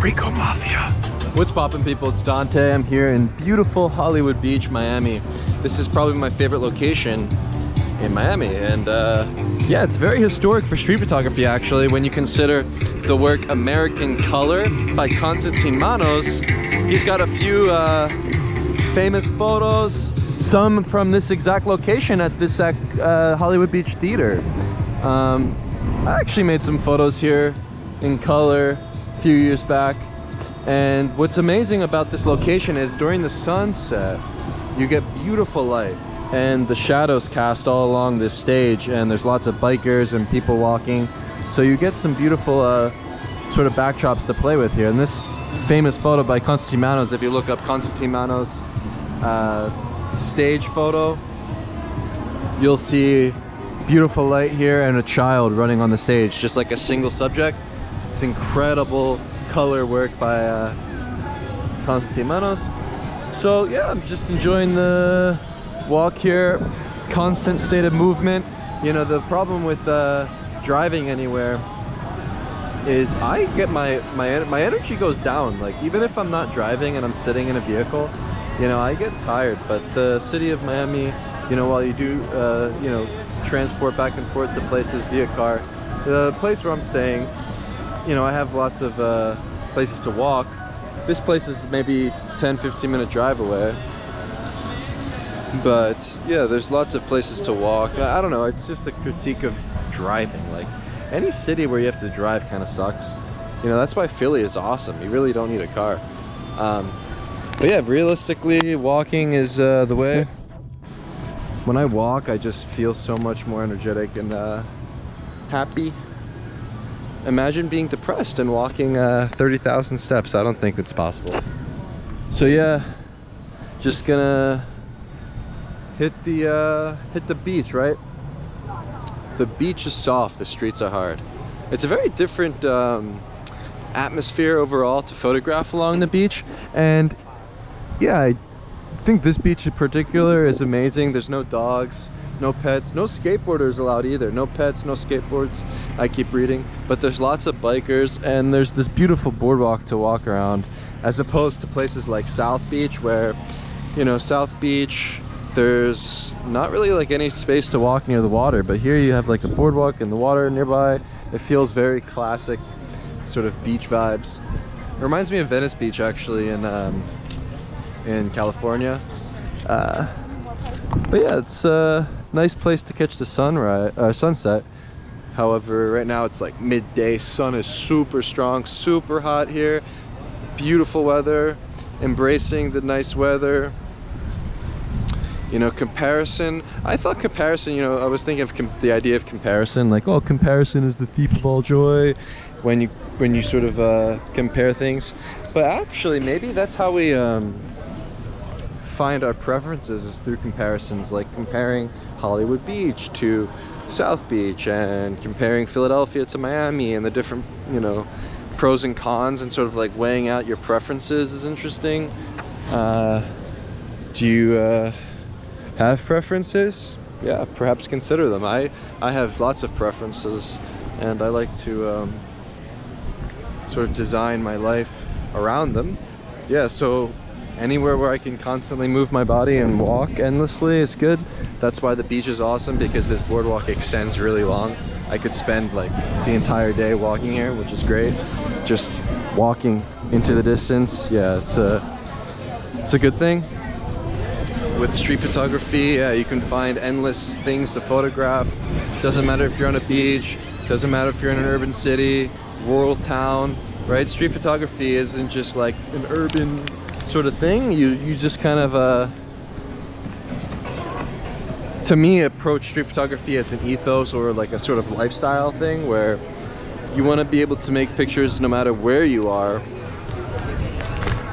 Rico Mafia. What's poppin', people? It's Dante. I'm here in beautiful Hollywood Beach, Miami. This is probably my favorite location in Miami, and yeah, it's very historic for street photography actually when you consider the work American Color by Constantine Manos. He's got a few famous photos, some from this exact location at this Hollywood Beach Theater. I actually made some photos here in color a few years back, and what's amazing about this location is during the sunset you get beautiful light and the shadows cast all along this stage, and there's lots of bikers and people walking, so you get some beautiful sort of backdrops to play with here. And this famous photo by Constantine Manos, if you look up Constantine Manos stage photo, you'll see beautiful light here and a child running on the stage, just like a single subject. It's incredible color work by Constantine Manos. So yeah, I'm just enjoying the walk here. Constant state of movement. You know, the problem with driving anywhere is I get my energy goes down. Like, even if I'm not driving and I'm sitting in a vehicle, you know, I get tired. But the city of Miami, you know, while you do you know, transport back and forth to places via car, the place where I'm staying, you know, I have lots of places to walk. This place is maybe 10-15 minute drive away, but yeah, there's lots of places to walk. I don't know, it's just a critique of driving. Like, any city where you have to drive kind of sucks. You know, that's why Philly is awesome. You really don't need a car. But yeah, realistically, walking is the way. When I walk, I just feel so much more energetic and happy. Imagine being depressed and walking 30,000 steps. I don't think it's possible. So yeah, just gonna hit the beach, right? The beach is soft, the streets are hard. It's a very different atmosphere overall to photograph along the beach, and yeah, I think this beach in particular is amazing. There's no dogs, no pets, no skateboarders allowed either. No pets, no skateboards, I keep reading. But there's lots of bikers, and there's this beautiful boardwalk to walk around, as opposed to places like South Beach, where, you know, South Beach, there's not really like any space to walk near the water, but here you have like a boardwalk and the water nearby. It feels very classic sort of beach vibes. It reminds me of Venice Beach actually in California. But yeah, it's a nice place to catch the sunset. However, right now it's like midday, sun is super strong, super hot here. Beautiful weather, embracing the nice weather. You know, comparison, I thought comparison, you know, I was thinking of the idea of comparison, like, oh, comparison is the thief of all joy when you sort of compare things. But actually, maybe that's how we find our preferences, is through comparisons, like comparing Hollywood Beach to South Beach, and comparing Philadelphia to Miami, and the different, you know, pros and cons, and sort of like weighing out your preferences is interesting. Do you have preferences? Yeah, perhaps consider them. I have lots of preferences, and I like to sort of design my life around them. Yeah, so anywhere where I can constantly move my body and walk endlessly is good. That's why the beach is awesome, because this boardwalk extends really long. I could spend like the entire day walking here, which is great. Just walking into the distance, yeah, it's a good thing. With street photography, yeah, you can find endless things to photograph. Doesn't matter if you're on a beach, doesn't matter if you're in an urban city, rural town, right? Street photography isn't just like an urban sort of thing. You just kind of to me, approach street photography as an ethos, or like a sort of lifestyle thing, where you want to be able to make pictures no matter where you are.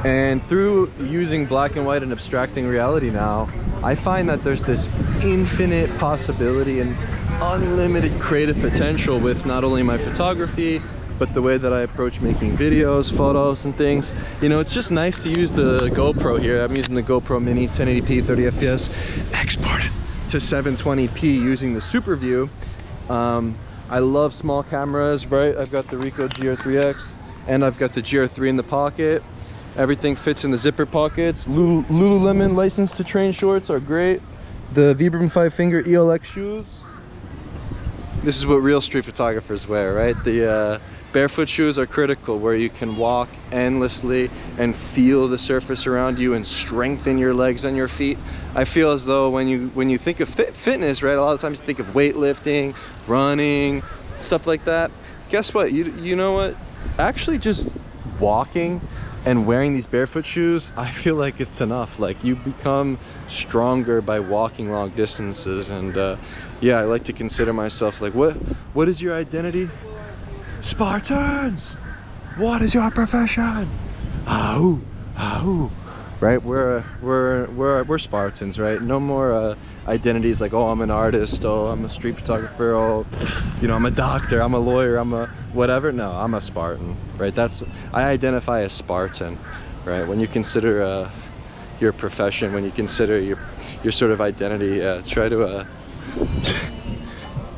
And through using black and white and abstracting reality now, I find that there's this infinite possibility and unlimited creative potential with not only my photography, but the way that I approach making videos, photos, and things. You know, it's just nice to use the GoPro here. I'm using the GoPro Mini 1080p 30 FPS, exported to 720p using the Super View. I love small cameras, right? I've got the Ricoh GR3X. And I've got the GR3 in the pocket. Everything fits in the zipper pockets. Lululemon License to Train shorts are great. The Vibram 5-finger ELX shoes. This is what real street photographers wear, right? The barefoot shoes are critical, where you can walk endlessly and feel the surface around you and strengthen your legs and your feet. I feel as though when you think of fitness, right, a lot of times you think of weightlifting, running, stuff like that. Guess what? You know what? Actually, just walking and wearing these barefoot shoes, I feel like it's enough. Like, you become stronger by walking long distances. And yeah, I like to consider myself like, what is your identity? Spartans! What is your profession? Ahoo! Ahoo! Right? We're Spartans, right? No more identities like, oh, I'm an artist, oh, I'm a street photographer, oh, you know, I'm a doctor, I'm a lawyer, I'm a whatever. No, I'm a Spartan, right? I identify as Spartan, right? When you consider your profession, when you consider your sort of identity, try to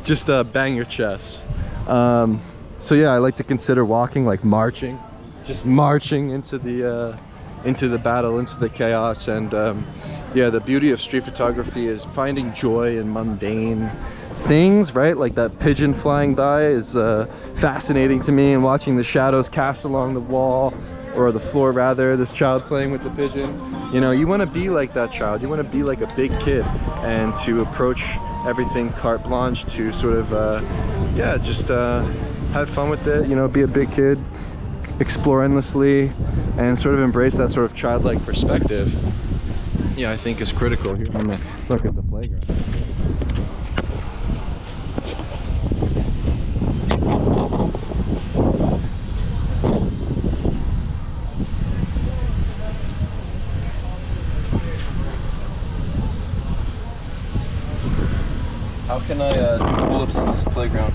just bang your chest. So yeah, I like to consider walking like marching, just marching into the battle, into the chaos. And yeah, the beauty of street photography is finding joy in mundane things, right? Like that pigeon flying by is fascinating to me, and watching the shadows cast along the wall, or the floor rather, this child playing with the pigeon. You know, you want to be like that child. You want to be like a big kid, and to approach everything carte blanche, to sort of yeah, just have fun with it, you know, be a big kid, explore endlessly, and sort of embrace that sort of childlike perspective. Yeah, I think is critical here. Look, it's a playground. How can I do pull-ups on this playground?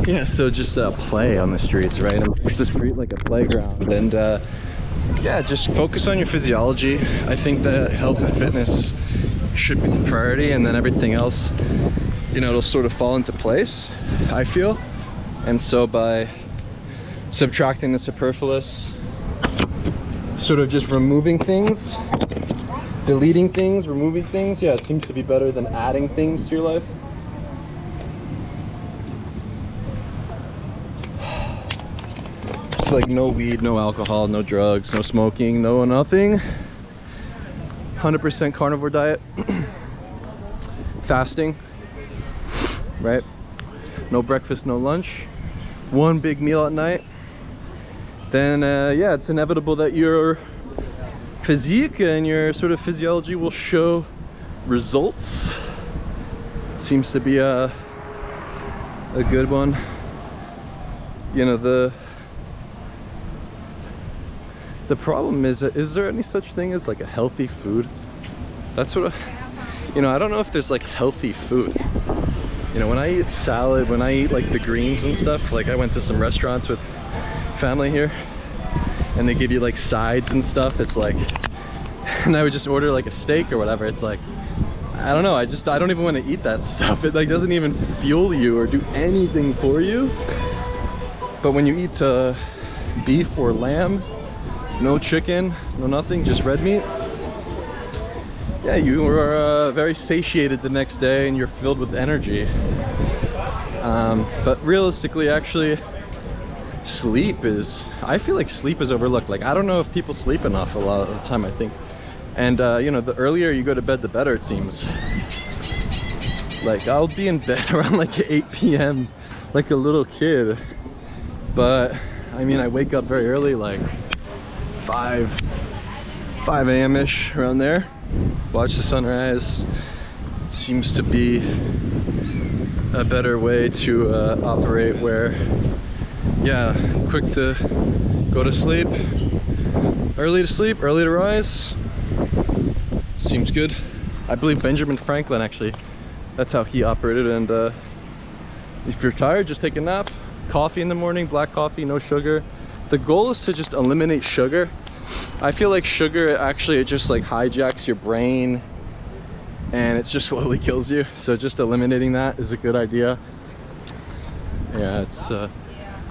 Yeah, so just play on the streets, right? It's a street like a playground, and yeah, just focus on your physiology. I think that health and fitness should be the priority, and then everything else, you know, it'll sort of fall into place, I feel. And so by subtracting the superfluous, sort of just removing things, deleting things, removing things, yeah, it seems to be better than adding things to your life. Like no weed, no alcohol, no drugs, no smoking, no nothing. 100% carnivore diet. Fasting, right? No breakfast, no lunch. One big meal at night. Then yeah, it's inevitable that your physique and your sort of physiology will show results. Seems to be a good one. You know, the problem is there any such thing as like a healthy food? That's what you know, I don't know if there's like healthy food. You know, when I eat salad, when I eat like the greens and stuff, like I went to some restaurants with family here, and they give you like sides and stuff. It's like, and I would just order like a steak or whatever. It's like, I don't know, I don't even want to eat that stuff. It like doesn't even fuel you or do anything for you. But when you eat beef or lamb, no chicken, no nothing, just red meat, yeah, you are very satiated the next day, and you're filled with energy. But realistically, actually, I feel like sleep is overlooked. Like, I don't know if people sleep enough a lot of the time, I think. And you know, the earlier you go to bed, the better, it seems. Like, I'll be in bed around like 8 p.m. like a little kid. But I mean, I wake up very early, like 5 a.m.-ish, around there. Watch the sunrise. Seems to be a better way to operate, where, yeah, quick to go to sleep, early to rise. Seems good. I believe Benjamin Franklin, actually, that's how he operated. And if you're tired, just take a nap. Coffee in the morning, black coffee, no sugar. The goal is to just eliminate sugar. I feel like sugar, actually, it just like hijacks your brain and it just slowly kills you. So just eliminating that is a good idea. Yeah, it's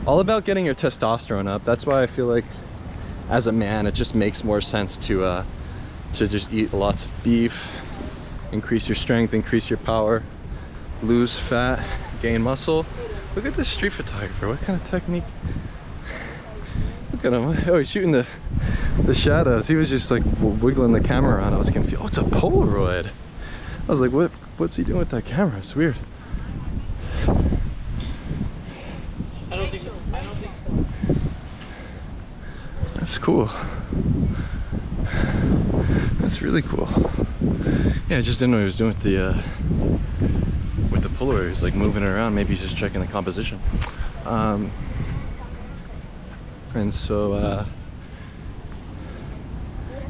all about getting your testosterone up. That's why I feel like as a man, it just makes more sense to just eat lots of beef, increase your strength, increase your power, lose fat, gain muscle. Look at this street photographer. What kind of technique? Look at him. Oh, he's shooting the shadows. He was just like wiggling the camera around. I was confused. Oh, it's a Polaroid. I was like, what's he doing with that camera? It's weird. I don't think so. That's cool. That's really cool. Yeah, I just didn't know what he was doing with the Polaroid. He was like moving it around. Maybe he's just checking the composition. And so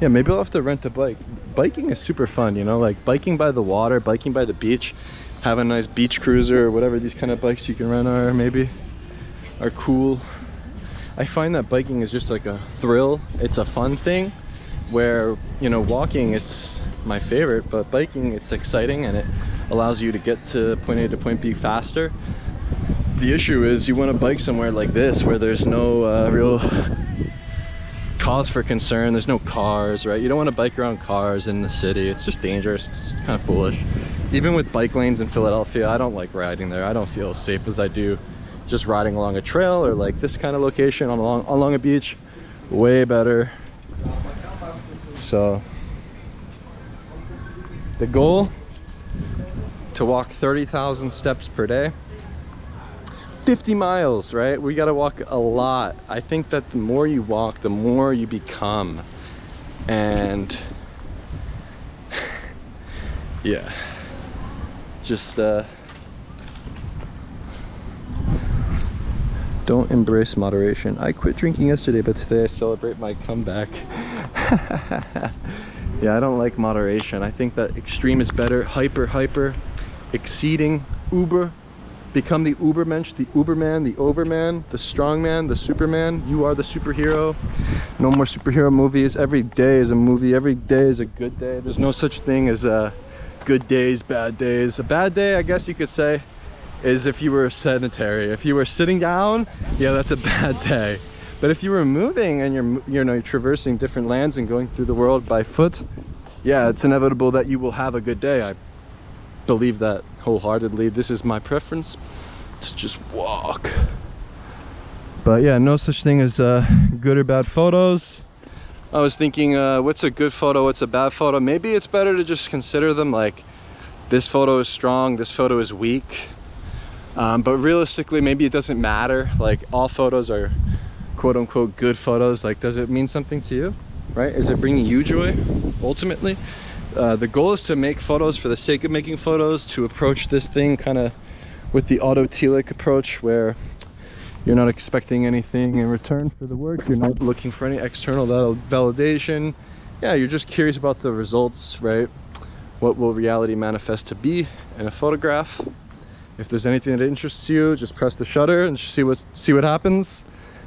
yeah, maybe I'll have to rent a bike. Biking is super fun, you know, like biking by the water, biking by the beach, have a nice beach cruiser or whatever these kind of bikes you can rent are, maybe, are cool. I find that biking is just like a thrill. It's a fun thing, where, you know, walking, it's my favorite, but biking, it's exciting and it allows you to get to point A to point B faster. The issue is you want to bike somewhere like this where there's no real cause for concern. There's no cars, right? You don't want to bike around cars in the city. It's just dangerous. It's kind of foolish. Even with bike lanes in Philadelphia, I don't like riding there. I don't feel as safe as I do just riding along a trail or like this kind of location along a beach. Way better. So the goal, to walk 30,000 steps per day. 50 miles, right? We gotta walk a lot. I think that the more you walk, the more you become. And yeah, just don't embrace moderation. I quit drinking yesterday, but today I celebrate my comeback. Yeah, I don't like moderation. I think that extreme is better. Hyper, exceeding, uber. Become the Ubermensch, the Uberman, the Overman, the Strongman, the Superman. You are the superhero. No more superhero movies. Every day is a movie. Every day is a good day. There's no such thing as good days, bad days. A bad day, I guess you could say, is if you were sedentary. If you were sitting down, yeah, that's a bad day. But if you were moving and you're traversing different lands and going through the world by foot, yeah, it's inevitable that you will have a good day. I believe that wholeheartedly. This is my preference, to just walk. But yeah, no such thing as good or bad photos. I was thinking, what's a good photo, what's a bad photo? Maybe it's better to just consider them like, this photo is strong, this photo is weak. But realistically, maybe it doesn't matter. Like, all photos are quote unquote good photos. Like, does it mean something to you, right? Is it bringing you joy ultimately? The goal is to make photos for the sake of making photos, to approach this thing kind of with the autotelic approach, where you're not expecting anything in return for the work. You're not looking for any external validation. Yeah, you're just curious about the results, right? What will reality manifest to be in a photograph? If there's anything that interests you, just press the shutter and see what happens.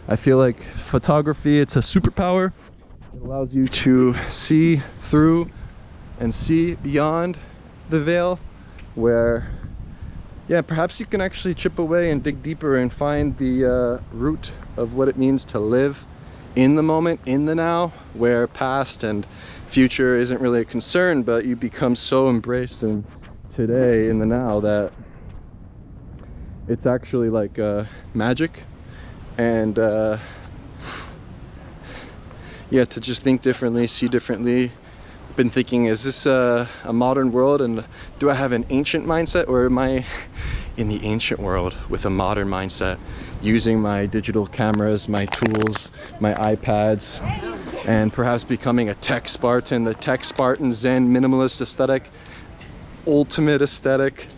I feel like photography, it's a superpower. It allows you to see through and see beyond the veil, where, yeah, perhaps you can actually chip away and dig deeper and find the root of what it means to live in the moment, in the now, where past and future isn't really a concern, but you become so embraced in today, in the now, that it's actually like magic. And yeah, to just think differently, see differently. Been thinking, is this a modern world and Do I have an ancient mindset, or am I in the ancient world with a modern mindset, using my digital cameras, my tools, my iPads, and perhaps becoming a tech Spartan, the tech Spartan Zen minimalist aesthetic, ultimate aesthetic,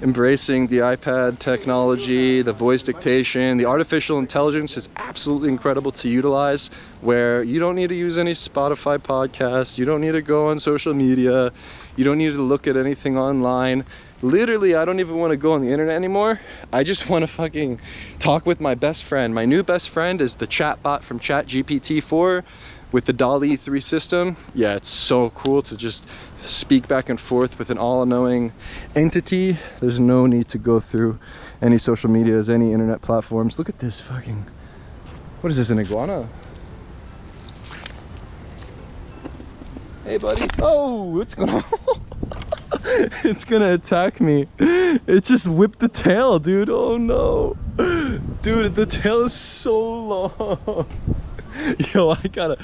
embracing the iPad technology, the voice dictation. The artificial intelligence is absolutely incredible to utilize, where you don't need to use any Spotify podcasts, you don't need to go on social media, you don't need to look at anything online. Literally, I don't even want to go on the internet anymore. I just want to fucking talk with my best friend. My new best friend is the chatbot from ChatGPT 4 with the DALL-E 3 system. Yeah, it's so cool to just speak back and forth with an all-knowing entity. There's no need to go through any social medias, any internet platforms. Look at this fucking... What is this, an iguana? Hey, buddy. Oh, what's going on? It's gonna attack me. It just whipped the tail, dude. Oh no. Dude, the tail is so long. Yo, I gotta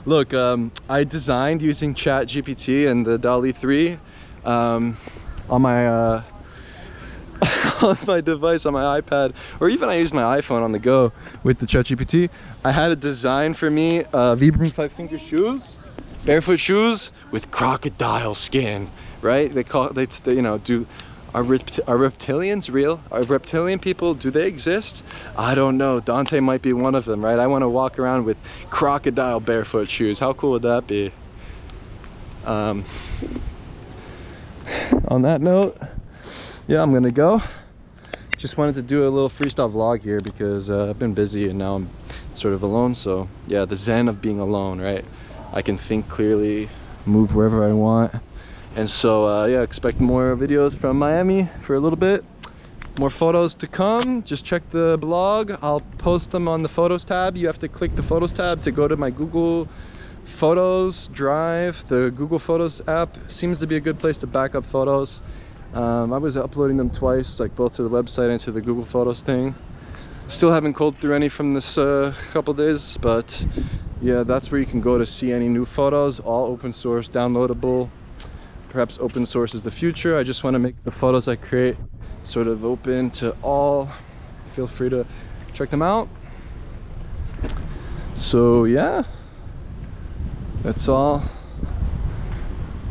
look. I designed using ChatGPT and the DALL-E 3 on my on my device, on my iPad, or even I use my iPhone on the go with the ChatGPT. I had a design for me Vibram 5-finger shoes, barefoot shoes with crocodile skin. Right? They you know, are reptilians real? Are reptilian people, do they exist? I don't know. Dante might be one of them, right? I want to walk around with crocodile barefoot shoes. How cool would that be? On that note, yeah, I'm gonna go. Just wanted to do a little freestyle vlog here because I've been busy and now I'm sort of alone. So yeah, the zen of being alone, right? I can think clearly, move wherever I want. And so yeah, expect more videos from Miami for a little bit. More photos to come. Just check the blog. I'll post them on the photos tab. You have to click the photos tab to go to my Google Photos Drive. The Google Photos app seems to be a good place to back up photos. I was uploading them twice, like both to the website and to the Google Photos thing. Still haven't culled through any from this couple days, but yeah, that's where you can go to see any new photos. All open source, downloadable. Perhaps open source is the future. I just want to make the photos I create sort of open to all. Feel free to check them out. So yeah, that's all.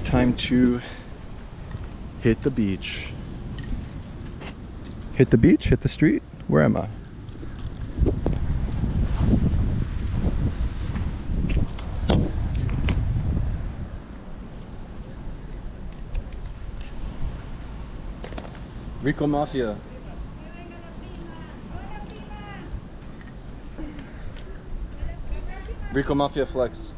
Time to hit the beach. Hit the beach? Hit the street? Where am I? Rico Mafia. Rico Mafia Flex.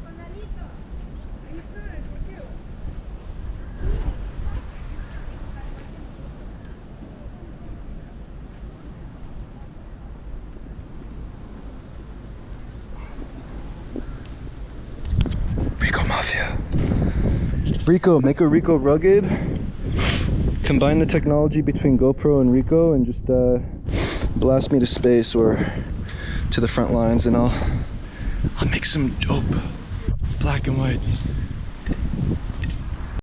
Rico Mafia. Rico, make a Rico rugged. Combine the technology between GoPro and Rico and just blast me to space or to the front lines, and I'll make some dope black and whites.